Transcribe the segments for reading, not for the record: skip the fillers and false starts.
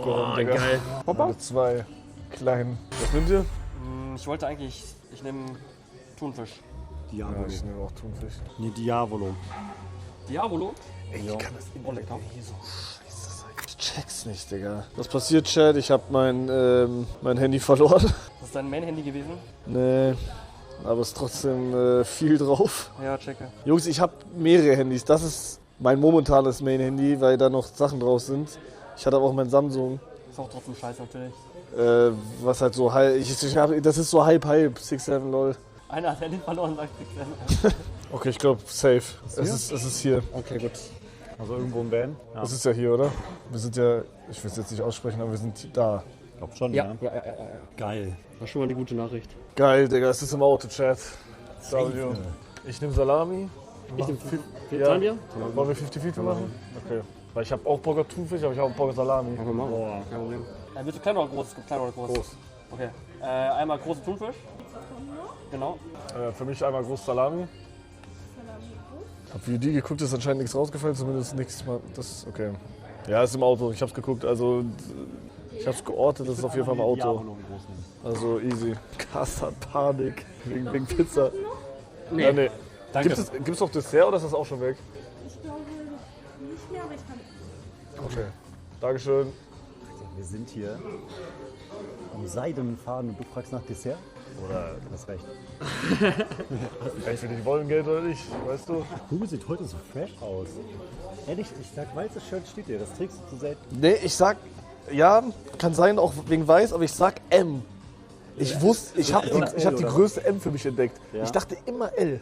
aufgeräumt, Digga. Geil. Mit 2 kleinen. Was nimmt ihr? Ich wollte eigentlich, ich nehme Thunfisch. Ja, ich nehme auch Thunfisch. Nee, Diavolo. Diavolo? Ey, ich kann das immer hier so scheiße sein. Ich check's nicht, Digga. Was passiert, Chad? Ich hab mein Handy verloren. Das ist dein Main-Handy gewesen? Nee, aber es ist trotzdem viel drauf. Ja, checke. Jungs, ich habe mehrere Handys. Das ist mein momentanes Main-Handy, weil da noch Sachen drauf sind. Ich hatte aber auch mein Samsung. Ist auch trotzdem scheiße natürlich. Was halt so halb. Das ist so halb, 6-7 lol. Einer hat Handy verloren, sagt 6-7. Okay, ich glaube, safe. Es ist hier. Okay, gut. Also irgendwo im Van? Ja. Das ist ja hier, oder? Wir sind ja, ich will es jetzt nicht aussprechen, aber wir sind da. Ich glaube schon, Ja. Geil. Das ist schon mal die gute Nachricht. Geil, Digga, es ist im Auto, Chat. W. Ich nehme Salami. Ich nehme Ja. Zahlen wir? Wollen wir 50-50 machen? Okay. Weil ich habe auch Bock auf Thunfisch, aber ich habe auch Bock auf Salami. Machen wir mal. Boah. Kein Problem. Willst du klein oder groß? Klein oder groß? Groß. Okay. Einmal große Thunfisch. Genau. Für mich einmal groß Salami. Hab wie die geguckt, ist anscheinend nichts rausgefallen, zumindest nichts mal. Das okay. Ja, ist im Auto. Ich hab's geguckt, also ich hab's geortet, das ist auf jeden Fall im Auto. Diavolo groß nehmen. Also easy. Krass hat Panik wegen Pizza. Nee. Ja, nee. Danke. Gibt's noch Dessert oder ist das auch schon weg? Ich glaube nicht mehr, aber ich kann. Okay. Dankeschön. Wir sind hier am seidenen Faden und du fragst nach Dessert? Oder du hast recht. Entweder die wollen Geld oder nicht, weißt du? Hugo sieht heute so fresh aus. Ehrlich, ich sag, weißes Shirt steht dir, das trägst du zu selten. Nee, ich sag, ja, kann sein, auch wegen weiß, aber ich sag M. Ich wusste, ich habe hab die Größe M für mich entdeckt. Ja. Ich dachte immer L.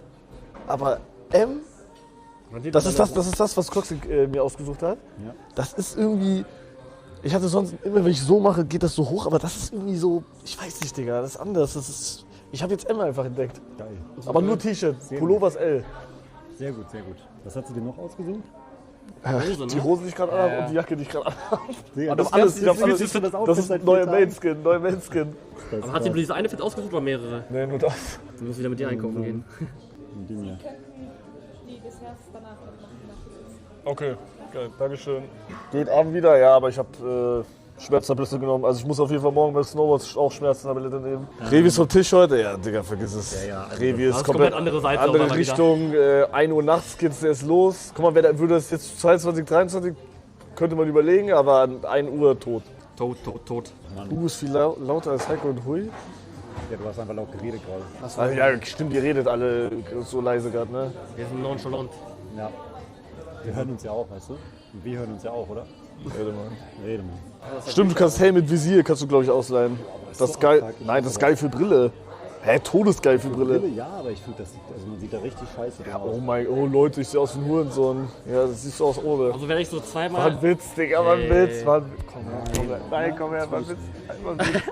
Aber M, das ist das, was Cox mir ausgesucht hat. Ja. Das ist irgendwie, ich hatte sonst immer, wenn ich so mache, geht das so hoch, aber das ist irgendwie so, ich weiß nicht, Digga, das ist anders. Das ist, ich habe jetzt M einfach entdeckt. Geil. Aber nur T-Shirt, Pullovers L. Sehr gut, sehr gut. Was hast du dir noch ausgesucht? Hose, Die ne? Hose, die ich gerade anhabe und die Jacke, die ich gerade anhabe. Digga, Ich hab alles, ich hab alles. siehst du das Das Outfit ist seit neuer 4 Tagen? Main-Skin. Aber hat sie bloß diese eine Fit ausgesucht oder mehrere? Nee, nur das. Du musst wieder mit dir einkaufen gehen. Die mir. Die Desserts danach machen. Okay, geil, Dankeschön. Geht Abend wieder, ja, aber ich habe Schmerztablette genommen. Also ich muss auf jeden Fall morgen bei Snowboard auch Schmerztablette nehmen. Revi ist vom Tisch heute? Ja, Digga, vergiss es. Ja, also Revi das ist ist komplett andere Seite andere auch mal wieder. Richtung. 1 Uhr nachts geht's erst los. Guck mal, würde das jetzt 22, 23, könnte man überlegen, aber an 1 Uhr tot. Tot. Hugo ist viel lauter als Heiko und Hui. Ja, du hast einfach laut geredet gerade. Also, ja, stimmt, ihr redet alle so leise gerade, ne? Wir sind nonchalant. Ja. Wir hören uns ja auch, weißt du? Und wir hören uns ja auch, oder? Rede mal. Rede mal. Stimmt, du kannst Helm mit Visier, kannst du glaube ich ausleihen. Das ist geil. Nein, das ist geil für Brille. Hä, todesgeil für Brille. Ja, aber ich finde, also man sieht da richtig scheiße aus. Oh Leute, ich sehe aus wie ein Hurensohn. Ja, das siehst du aus ohne. Also werde ich so War zweimal... ein Witz, Digga, war ein Witz. Komm her. Nein, komm her, war ein Witz. War ein Witz.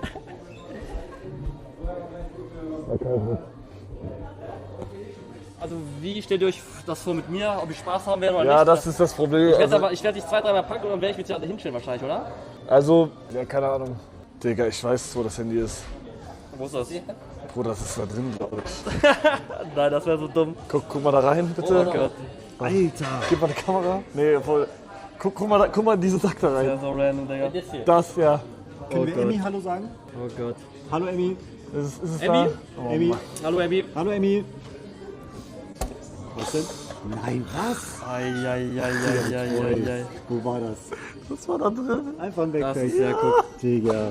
Also wie stellt ihr euch das vor mit mir, ob ich Spaß haben werde oder Ja, nicht? das ist das Problem. Ich werde dich 2-3 Mal packen und dann werde ich mit dir alle hinstellen wahrscheinlich, oder? Also, ja, keine Ahnung. Digga, ich weiß, wo das Handy ist. Wo ist das? Bruder, das ist da drin, glaube ich. Nein, das wäre so dumm. Guck mal da rein, bitte. Oh Gott. Alter! Gib mal die Kamera. Nee, voll. Guck mal in diese Sack da Das rein. wäre so random, Digga. Das, ja. Können Oh wir Gott. Emmy Hallo sagen? Oh Gott. Hallo Emmy. Ist es Emmy? da? Oh, Emmy. Hallo, Abby. Hallo Emmy. Was denn? Nein, was? Eieieiei. Wo war das? Was war da drin? Einfach ein Das Backpack. ist ja gut. Digga.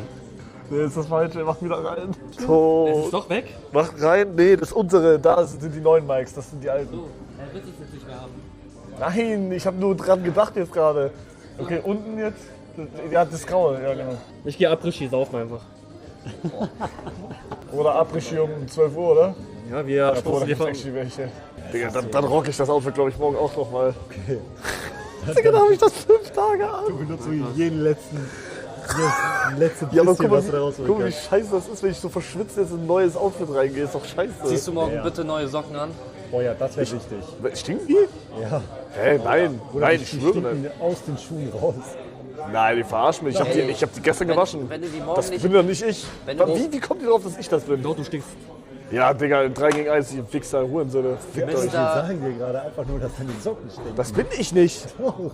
Nee, ist das falsche. Mach wieder rein. Es To. ist doch weg. Mach rein. Nee, das untere. Da sind die neuen Mics. Das sind die alten. Er wird es jetzt nicht mehr haben. Nein, ich habe nur dran gedacht jetzt gerade. Okay, unten jetzt. Ja, das Graue. Ja, genau. Ich gehe Après-Ski saufen einfach. Oder Après-Ski um 12 Uhr, oder? Ja, wir Ja, Bruder, stoßen da dir gibt's von... actually welche. Digga, dann rock ich das Outfit, glaube ich, morgen auch noch mal. Okay. Digga, da habe ich das 5 Tage an. Du benutzt wirklich jeden letzte Ja, aber bisschen, guck was du da mal, rausholen guck mal, wie kannst. scheiße das ist, wenn ich so verschwitzt jetzt in ein neues Outfit reingehe. Ist doch scheiße. Ziehst du morgen Ja. bitte neue Socken an? Oh ja, das wäre wichtig. Stinken die? Ja. Hä, nein. Nein, die ich schwöre stinken nicht. aus den Schuhen raus. Nein, die verarschen mich. Ich hab die gestern gewaschen. Wenn du die morgen Das nicht... bin doch nicht ich. Wenn du- Wie kommt ihr drauf, dass ich das bin? Doch, du stinkst. Ja, Digga, in 3 gegen 1, die Wichser, Hurensöhne. Fickt Wenn euch. du da- sagen dir gerade einfach nur, dass deine Socken stinken. Das bin ich nicht. Doch.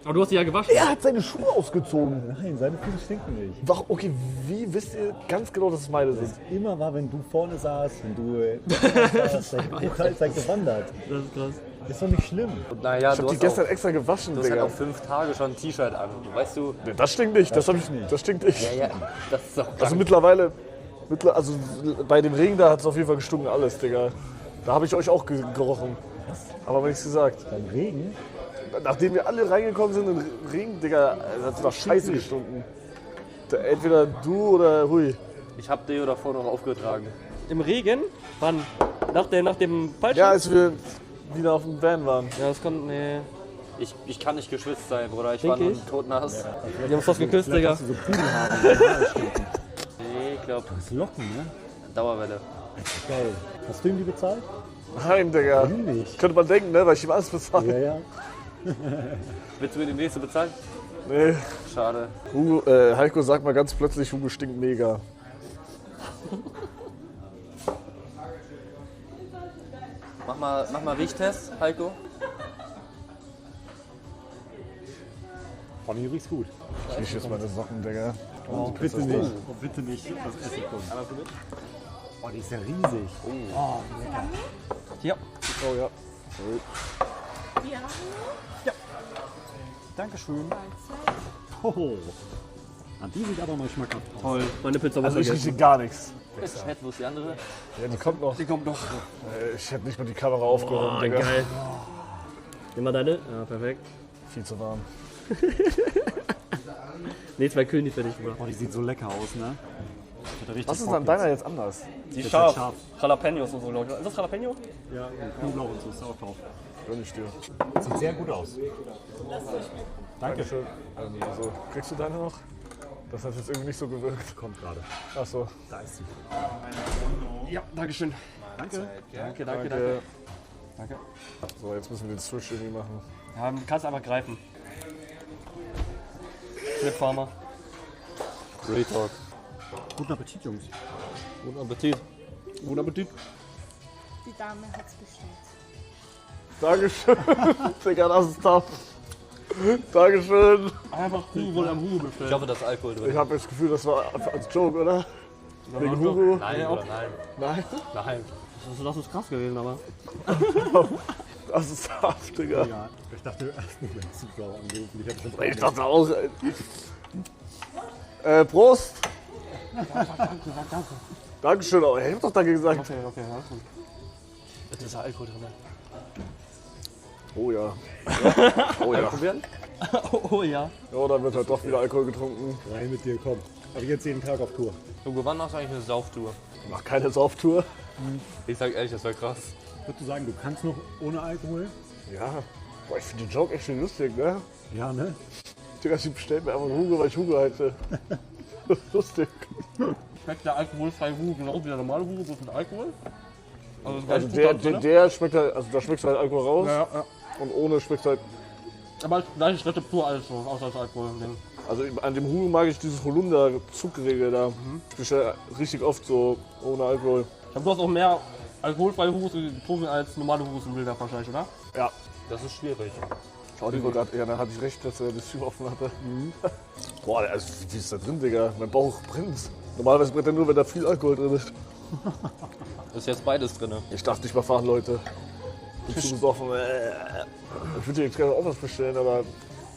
Aber du hast die ja gewaschen. Er hat seine Schuhe ausgezogen. Nein, seine Füße stinken nicht. Warum? Okay, wie wisst ihr ganz genau, dass es meine sind? Immer war, wenn du vorne saßt, wenn du saßt, dein Pokal ist halt gewandert. Das ist krass. Ist doch nicht schlimm. Naja, Ich hab die gestern extra gewaschen, du hast halt Digga. auch 5 Tage schon ein T-Shirt an. Weißt du? Nee, das stinkt nicht, das stinkt nicht. Ja, das ist doch Also mittlerweile, also bei dem Regen da hat es auf jeden Fall gestunken alles, Digga. Da habe ich euch auch gerochen. Aber nichts gesagt. Beim Regen? Nachdem wir alle reingekommen sind in den Regen, Digga, hat es nach Scheiße gestunken. Entweder du oder Hui. Ich hab Deo davor noch aufgetragen. Im Regen? Wann? Nach dem Fallschirm? Ja, als wir wieder auf dem Van waren. Ja, das kommt. Nee. Ich kann nicht geschwitzt sein, Bruder. Ich war nur totnass. Wir haben uns fast geküsst, Digga. Hast du so Pudelhaare, die Haare stinken. Nee, ich glaub, Das ist Locken, ne? Dauerwelle. Geil. Hast du ihm die bezahlt? Nein, Digga. Warum nicht? Könnte man denken, ne, weil ich ihm alles bezahle. Ja, ja. Willst du mir die nächste bezahlen? Nee. Schade. Hugo, Heiko sagt mal ganz plötzlich, Hugo stinkt mega. Mach mal Riechtest, Heiko. Von hier riecht's gut. Ich riech jetzt meine Socken, Digga. Oh, bitte nicht. Oh, bitte nicht. Das Essen kommt. Oh, die ist ja riesig. Ja. Oh ja. Wir haben Dankeschön. Oh. Die sieht aber mal schmackhaft aus. Toll. Meine Pizza war Also ich vergessen. rieche gar nichts. Chat, wo ist die andere? Ja, die kommt noch. Die kommt noch. Ich hätte nicht mal die Kamera aufgehoben, Digga. Geil. Nimm mal deine. Ja, perfekt. Viel zu warm. Nee, 2 König für dich, Bruder. Oh, die sieht so lecker aus, ne? Was ist an deiner jetzt anders? Die ist scharf. scharf. Jalapenos und so, glaube ich. Ist das Jalapeno? Ja, Knoblauch und so ist auch drauf. Gönn ich dir. Sieht sehr gut aus. Dankeschön. So, kriegst du deine noch? Das hat jetzt irgendwie nicht so gewirkt. Kommt gerade. Ach so. Da ist sie. Ja, dankeschön. Danke. Danke. Danke. So, jetzt müssen wir den Switch irgendwie machen. Ja, du kannst einfach greifen. Flip Farmer. Retalk. Guten Appetit, Jungs. Guten Appetit. Guten Appetit. die Dame hat's bestellt. Dankeschön. Digga, das ist tough. Dankeschön. Einfach Hugo am Hugo Ich bestellt. hoffe, da ist Alkohol Ich drin. habe das Gefühl, das war als Joke, oder? Wegen Hugo? Nein, Bruder, nein. Nein. Nein. Das ist krass gewesen, aber. Das ist tough, Digga. Ja, ich dachte erst nicht, wenn Zuschauer angerufen. Ich hab Ich dachte auch. Prost. Dankeschön. Oh, ich hab doch Danke gesagt. Okay, ja. Da ist Alkohol drin. Oh ja. Oh ja. Probieren? Oh ja. Ja, dann wird halt doch wieder Alkohol getrunken. Rein mit dir, komm. Aber jetzt jeden Tag auf Tour. Hugo, wann machst du eigentlich eine Sauftour? Mach keine Sauftour. Ich sag ehrlich, das wäre krass. Würdest du sagen, du kannst noch ohne Alkohol? Ja. Boah, ich finde den Joke echt schön lustig, ne? Ja, ne? Digga, sie bestellt mir einfach einen Hugo, weil ich Hugo heiße. Lustig. Schmeckt der alkoholfreie Hugo genauso wie der normale Hugo, bloß mit Alkohol? Also der schmeckt halt, also da schmeckt halt Alkohol raus. Ja. Und ohne schmeckt halt. Aber als gleiches Rezeptur alles so, außer das Alkohol-Ding. Also an dem Hugo mag ich dieses Holunder-Zuckregel da. Ich bestelle richtig oft so ohne Alkohol. Ich glaube, du hast auch mehr alkoholfreie Hugos getrunken als normale Hugos im Bilder wahrscheinlich, oder? Ja. Das ist schwierig. Schau die wohl grad, ja, da hatte ich recht, dass er das Tür offen hatte. Boah, also, wie ist da drin, Digga? Mein Bauch brennt. Normalerweise brennt er nur, wenn da viel Alkohol drin ist. Ist jetzt beides drin. Ich darf nicht mal fahren, Leute. Bin zu besoffen. Ich würde jetzt gerne auch was bestellen, aber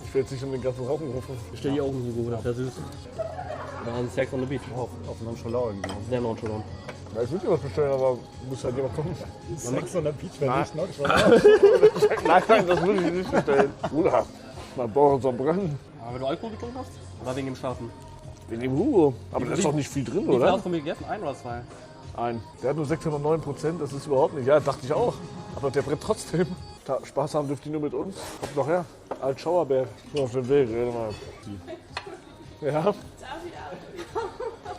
ich will jetzt nicht um den ganzen Rauchen rufen. Ich stell dir auch einen Hugo, das wäre süß. Oder ein Sex on the Beach. Auf Nonchalant irgendwie. Sehr nonchalant. Ja, ich würde dir was bestellen, aber muss halt jemand kommen. Sex on the Beach, wenn nicht Nonchalant. Nein, das würde ich nicht bestellen. Bruder, mein Bauch soll brennen. Aber wenn du Alkohol getrunken hast? Oder wegen dem Schlafen? Wegen dem Hugo. Aber da ist doch nicht viel drin, Wie viel oder? hast du mir gegessen? 1 oder 2? Ein. Der hat nur 6,9%, das ist überhaupt nicht. Ja, dachte ich auch. Aber der brennt trotzdem. Da Spaß haben dürft ihr nur mit uns. Kommt noch her. Alt Schauerberg. So auf dem Weg, rede mal. Ja.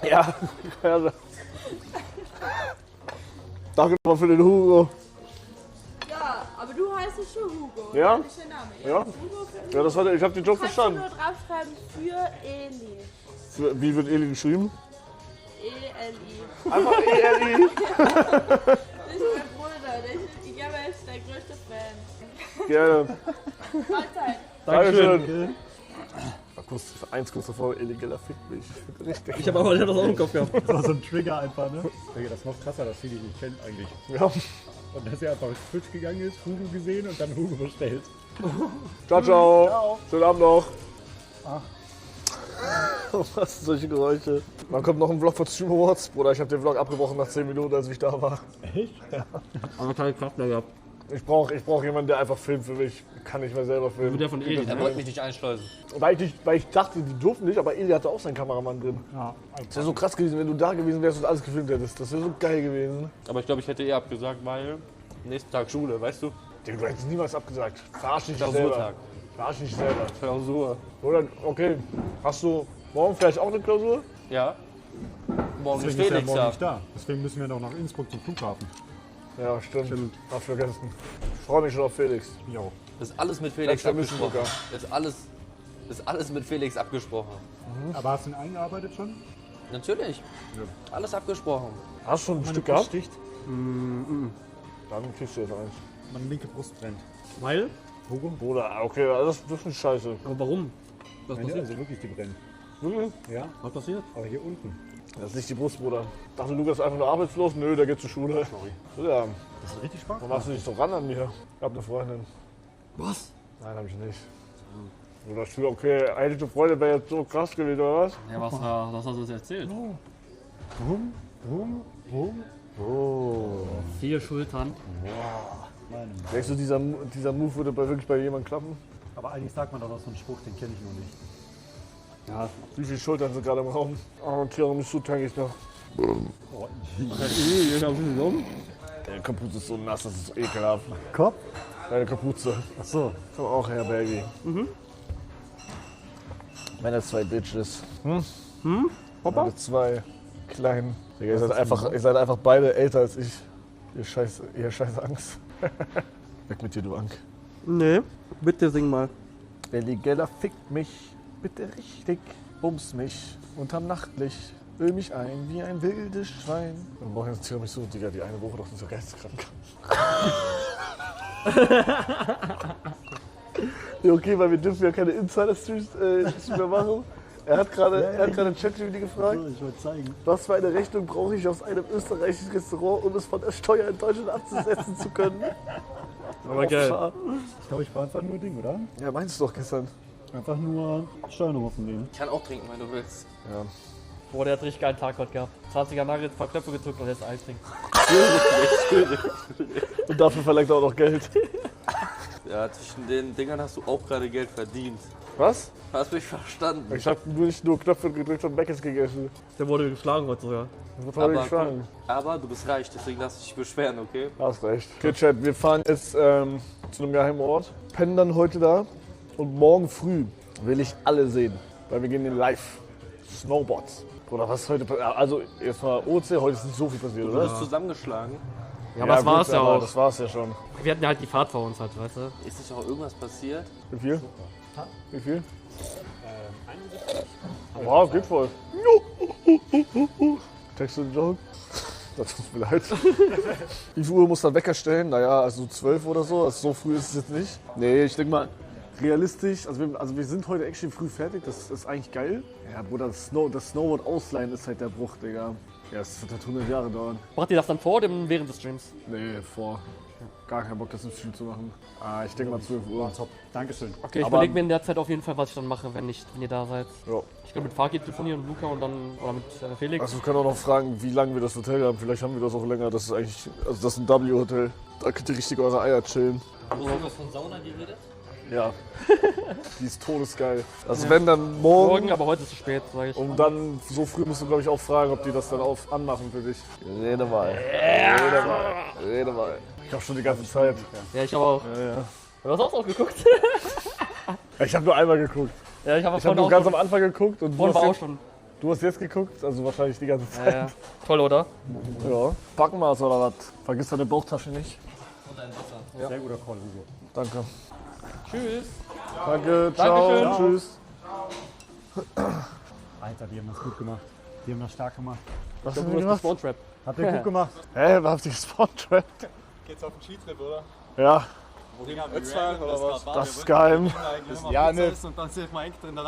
Ja. Ja. Danke nochmal für den Hugo. Ja, aber du heißt schon Hugo. Ja? Das ist der Name. Ja? Hugo für Ja, das war, ich habe den Joke kannst du verstanden. nur draufschreiben für Eli. Wie wird Eli geschrieben? E-L-I. Einfach ELI. Das ist mein Bruder. Ich glaube, er ist der größte Fan. Gerne. Mahlzeit. Dankeschön. Eins kurz davor, illegaler Fick mich. Richtig. Ich habe das auch im Kopf gehabt. Das war so ein Trigger einfach, ne? Das ist noch krasser, dass sie dich nicht kennt eigentlich. Ja. Und dass er einfach auf Twitch gegangen ist, Hugo gesehen und dann Hugo bestellt. Ciao, ciao. Schönen Abend noch. Was sind solche Geräusche? Dann kommt noch ein Vlog von Stream Awards. Bruder, ich habe den Vlog abgebrochen nach 10 Minuten, als ich da war. Echt? Aber keine Kraft mehr gehabt. Ich brauch jemanden, der einfach filmt für mich. Kann nicht mehr selber filmen. Mit der von Eli. Er wollte mich nicht einschleusen. Weil ich dachte, die durften nicht, aber Eli hatte auch seinen Kameramann drin. Ja. Das wäre so krass gewesen, wenn du da gewesen wärst und alles gefilmt hättest. Das wäre so geil gewesen. Aber ich glaube, ich hätte eher abgesagt, weil nächsten Tag Schule, weißt du? Digga, du hättest niemals abgesagt. Verarsch dich nicht selber. Klausurtag. Verarsch dich nicht selber. Klausur. Oder, okay, hast du morgen vielleicht auch eine Klausur? Ja. Morgen ist Deswegen ist er Felix morgen da. nicht da. Deswegen müssen wir noch nach Innsbruck zum Flughafen. Ja, stimmt. Hab vergessen. Ich freue mich schon auf Felix. Jo. Das ist alles mit Felix Bleib vermissen, abgesprochen. Das ist alles mit Felix abgesprochen. Aber hast du ihn eingearbeitet schon? Natürlich. Alles abgesprochen. Hast du schon ein Meine Stück Brust gehabt? sticht. Dann kriegst du jetzt eins. Meine linke Brust brennt. Weil? Hugo? Bruder, okay, das ist nicht scheiße. Aber warum? Was Nein, passiert? also wirklich, die brennen. Wirklich? Ja, Was passiert? aber hier unten. Das ist nicht die Brust, Bruder. Dachte Lukas ist einfach nur arbeitslos? Nö, der geht zur Schule. Sorry. Ja, Das ist richtig Spaß. warum machst du nicht so ran an mir? Ich hab eine Freundin. Was? Nein, hab ich nicht. Oder ich will, okay, eigentlich eine Freundin wäre jetzt so krass gewesen, oder was? Ja, was hast du uns erzählt? Oh. 4 Schultern. Denkst du, dieser Move würde wirklich bei jemandem klappen? Aber eigentlich sagt man doch noch so einen Spruch, den kenne ich noch nicht. Ja. Wie viele Schultern sind gerade im Raum? Oh, Tiramisu tanke ich noch. Oh, Deine Kapuze ist so nass, das ist so ekelhaft. Kopf? Deine Kapuze. Achso. Komm auch her, Baby. Meine 2 Bitches. Papa? Meine 2 kleinen. Digga, ihr seid einfach beide älter als ich. Ihr scheiß Angst. Weg mit dir, du Ank. Nee, bitte sing mal. Der Ligella fickt mich, bitte richtig, bums mich unterm Nachtlicht, will mich ein wie ein wildes Schwein. Wir brauchen jetzt Tiramisu, Digga, die eine Woche doch nicht so geisteskrank. Ja, okay, weil wir dürfen ja keine Insider-Streams mehr machen. Er hat gerade ChatGPT gefragt, Ich wollte zeigen. was für eine Rechnung brauche ich aus einem österreichischen Restaurant, um es von der Steuer in Deutschland abzusetzen zu können. Aber geil. Ich glaube, ich war einfach nur Ding, oder? Ja, meinst du doch gestern. Einfach nur Steuernummer von denen. Ich kann auch trinken, wenn du willst. Ja. Boah, der hat richtig geilen Tag heute gehabt. 20er Nuggets, ein paar Knöpfe gedrückt und jetzt Eis trinken. Und dafür verlangt er auch noch Geld. Ja, zwischen den Dingern hast du auch gerade Geld verdient. Was? Hast mich verstanden. Ich habe nicht nur Knöpfe gedrückt und Meckes gegessen. Der wurde geschlagen heute sogar. Das wurde geschlagen. Aber du bist reich, deswegen darfst du dich beschweren, okay? Hast recht. Okay, Chat, wir fahren jetzt zu einem geheimen Ort, pennen dann heute da und morgen früh will ich alle sehen, weil wir gehen in live. Snowboards. Oder was ist heute passiert? Also erstmal OC, heute ist nicht so viel passiert, Du oder? bist zusammengeschlagen. Ja, aber das war's ja aber auch. Das war's ja schon. Wir hatten ja halt die Fahrt vor uns halt, weißt du? Ist nicht auch irgendwas passiert? Wie viel? Wie viel? Wow, geht voll. Text du den Joke? Das tut mir leid. Wie viel Uhr muss der Wecker stellen? Naja, also 12 oder so. Also so früh ist es jetzt nicht. Nee, ich denke mal, realistisch. Also wir sind heute echt schön früh fertig. Das ist eigentlich geil. Ja, Bruder, das Snowboard ausleihen ist halt der Bruch, Digga. Ja, es wird halt 100 Jahre dauern. Macht ihr das dann vor oder während des Streams? Nee, vor. Gar keinen Bock, das im Stream zu machen. Ich denke mal 12 Uhr. Top. Dankeschön. Okay, ich Aber- überlege mir in der Zeit auf jeden Fall, was ich dann mache, wenn ihr da seid. Ja. Ich kann mit Faki telefonieren und Luca und dann, oder mit Felix. Also wir können auch noch fragen, wie lange wir das Hotel haben. Vielleicht haben wir das auch länger. Das ist eigentlich, also das ist ein W-Hotel. Da könnt ihr richtig eure Eier chillen. Hast du was von Sauna geredet? Ja. Die ist todesgeil. Also wenn dann morgen, Morgen, aber heute ist es zu spät, sage ich. und dann so früh musst du glaube ich auch fragen, ob die das dann anmachen für dich. Rede mal. Rede mal. Ich hab schon die ganze Zeit. Ja, ich habe auch. Ja. Du hast auch geguckt. Ich habe nur einmal geguckt. Ja, ich habe Ich habe nur ganz am Anfang geguckt und vorhin war auch jetzt, schon. du hast jetzt geguckt, also wahrscheinlich die ganze Ja, Zeit. ja. Toll, oder? Ja. Packen wir es oder was? Vergiss deine Bauchtasche nicht. Sehr guter Call, Hugo. Danke. Tschüss. Danke, ciao, Dankeschön. tschüss. Alter, die haben das gut gemacht. Die haben das stark gemacht. Was Du haben wir hast gemacht? Spawntrap. Habt ihr gut gemacht? Hä, wer habt ihr gespawnt? Geht's auf den Skitrip, oder? Ja. Ötztal oder was? Das ist geil. Ja, ne. Und dann sehe ich mal eng drin.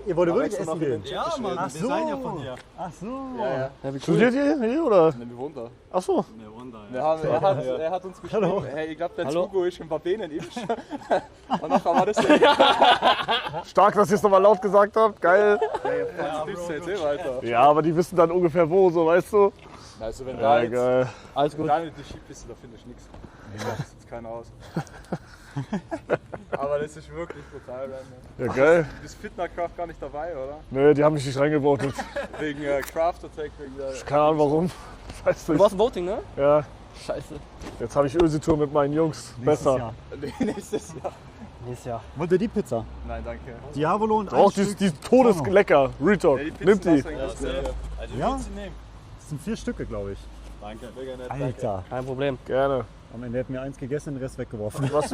Ihr wollt wirklich essen gehen? Ja, Mann, Ach so. ja von hier. Ach so. Ja, wie cool. Studiert ihr hier oder? Ne, wir wohnen da. Ach so. Ne, Wunder, Er hat uns geschrieben, Hallo. hey, ich glaube, der Hallo. Zugo ist ein paar Benen im. Und nachher war das ja. Stark, dass ihr es nochmal laut gesagt habt. Geil. Jetzt eh weiter. Ja, aber die wissen dann ungefähr wo, so weißt du. Also, wenn Ja, da jetzt geil. Alles gut. da nicht die Skipiste, da finde ich nichts. Das sieht keiner aus. Aber das ist wirklich brutal random. Ja, geil. Du bist Fitnerkraft gar nicht dabei, oder? Nee, die haben mich nicht reingevotet. Wegen Craft Attack, wegen der. Keine Ahnung warum. Weiß Du nicht. warst im Voting, ne? Ja, Scheiße. jetzt habe ich Ösi-Tour mit meinen Jungs. Besser. Jahr. Nächstes Jahr. Nächstes Jahr. Wollt ihr die Pizza? Nein, danke. Diavolo und Auch die ist todeslecker. Retalk. Nimmt die. Ja? Das sind 4 Stücke, glaube ich. Danke. Mega nett. Alter. Kein Problem. Gerne. Am Ende hätten wir eins gegessen, den Rest weggeworfen. Was?